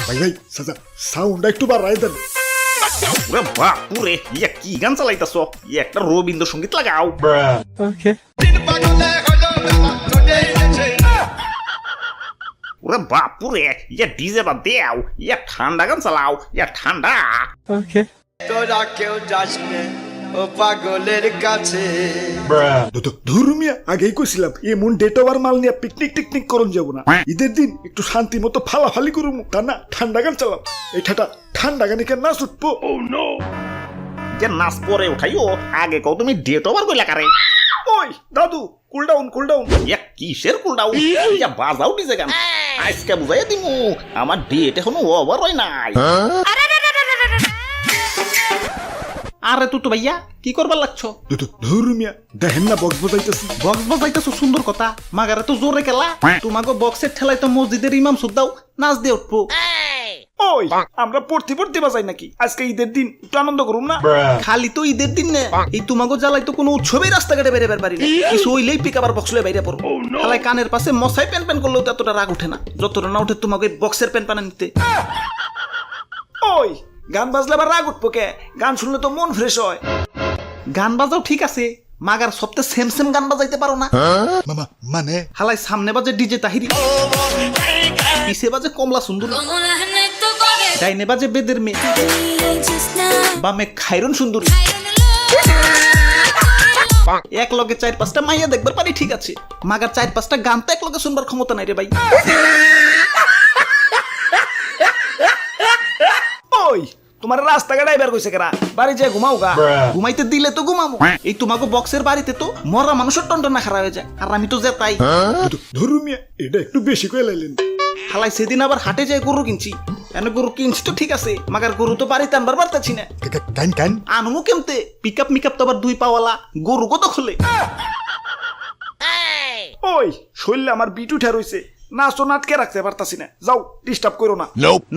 ভাই ভাই সাউন্ডটা একটু বাড়াই দেন। ওরে বাপুরে, ইয়া কি গান চালাইতাছ? একটা রবীন্দ্রসঙ্গীত লাগাও। ওরে বাপুরে, ইয়া ডিজে বাদ দেও, ইয়া ঠান্ডা গান চালাও, ইয়া ঠান্ডা। তোরা কেউ যাস নে ও পাগলের কাছে। ধর্মিয়া আগেই কইছিলাম এমন ডেট ওভার মাল নিয়ে পিকনিক টিকনিক করুন যাবো না। ঈদের দিন একটু শান্তি মতো ফালাফালি করুম, তা না ঠান্ডা গান চালাম। এটা ঠান্ডা গানে কেন নাচ উঠবো? যে নাচ পরে উঠাইও, আগে কও তুমি ডেট ওভার কইলা কারে? ওই দাদু কুল ডাউন কুল ডাউন। ইয়া কিসের কুলডাউন? ইয়া বাজাও ডিজে গান। আজকে বুঝাইয়া দিমু আমার ডেট এখনো ওভার হয় নাই। আরে তুই তো ভাইয়া কি করবার লাগছো? ধর্মিয়া দেখেন না বক্স বাজাইতেছি। বক্স বাজাইতেছো সুন্দর কথা, মাগারে তো জোরে খেলা। তোমাকে বক্সের ঠেলাই তো মসজিদের ইমাম সুদ্দাও নাচ দিয়ে উঠবো। ওই আমরা পড়তে পড়তে বাজাই নাকি? আজকে ঈদের দিন একটু আনন্দ করুম না? খালি তো ঈদের দিন না, এই তোমাকে জ্বালাই তো কোনো উৎসবেই রাস্তাঘাটে বেরোবার পারি না। কিছু হইলেই পিক আবার বক্স লয়ে বাইরে পড়ো। খালাই কানের পাশে মশাই প্যান প্যান করলেও তো এতটা রাগ উঠে না, যতটা না উঠে তোমাকে বক্সের প্যান প্যান নিতে। ওই গান বাজলে আবার রাগ উঠবো কে? গান শুনলে তো মন ফ্রেশ হয়। গান বাজাও ঠিক আছে, মাগার সপ্তাহে সেম সেম গান বাজাইতে পারো না? মামা মানে হালাই সামনে বাজে ডিজে তাহিরি, পিছে বাজে কমলা সুন্দর, ডাইনে বাজে বেদের মেয়ে, বামে খাইরন সুন্দরী। এক লগে 4-5টা মাইয়া দেখবার পারি ঠিক আছে, মাগার 4-5টা গান তো এক লগে শুনবার ক্ষমতা নাই রে ভাই। ওই তোমার রাস্তাঘাট আইবার কইছে কেরা? বাড়ি যায় ঘুমাও গা। ঘুমাইতে দিলে তো ঘুমামো, এই তোমাকে বক্সের বাড়িতে তো মরা মানুষের টন্টনা খারাপ হয়ে যায়, আর আমি তো যে তাই। ধর্মিয়া এটা একটু বেশি কয়ে লাইলেন। হালাই সেদিন আবার হাটে যায় গরু কিনছি, এনে গরু কিনছি তো ঠিক আছে, মাগার গরু তো বাড়িতে আনবার পারতাছি না। কান কান আনমু কেমতে? পিকআপ মিকআপ তো আবার 2 পাওয়ালা, গরু কত খোলে। ওই শরীরে আমার বিট উঠে রইছে, নাচো নাটকে রাখতে পারতাছি না। যাও ডিস্টার্ব করো না।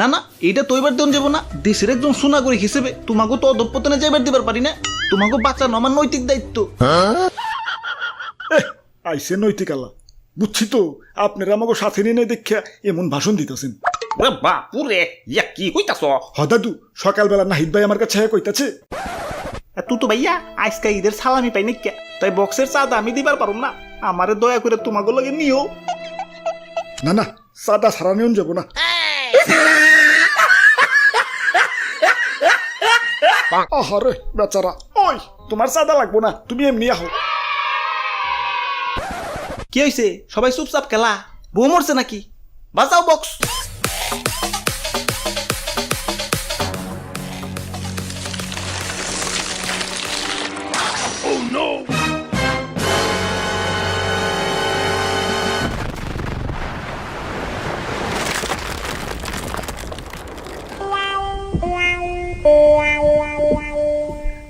না না, এইটা তো এবার দেন যাবো না। দেশের একজন সোনাগরি হিসেবে তোমাকে তো অধঃপতনে যাইবার দিবার পারি না। তোমাকে বাঁচানো আমার নৈতিক দায়িত্ব। আইসে নৈতিক আল্লাহ, বুঝছি তো আপনারা আমাকে সাথে নিয়ে দেখা এমন ভাষণ দিতেছেন। ওরে বাপুরে, ইয়া কি কইতাছ? দাদু সকালবেলা নাহিদ ভাই আমার কাছে কইতাছে তুই তো ভাইয়া আজকে ঈদের সালামি পাই নাকি, তাই বক্সের চাঁদা আমি দিবার পারুম না, আমারে দয়া করে তোমাকে লগে নিও। না না সাদা সারা নিয়ন যাবো না। আহারে বেচারা, ওই তোমার সাদা লাগবো না, তুমি এমনি আহো। কি হয়েছে? সবাই চুপচাপ খেলা, বউ মরছে নাকি? বাজাও বক্স।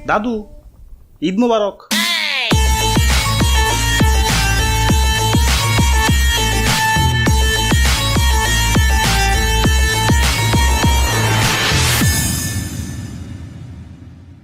দাদু ঈদ মোবারক।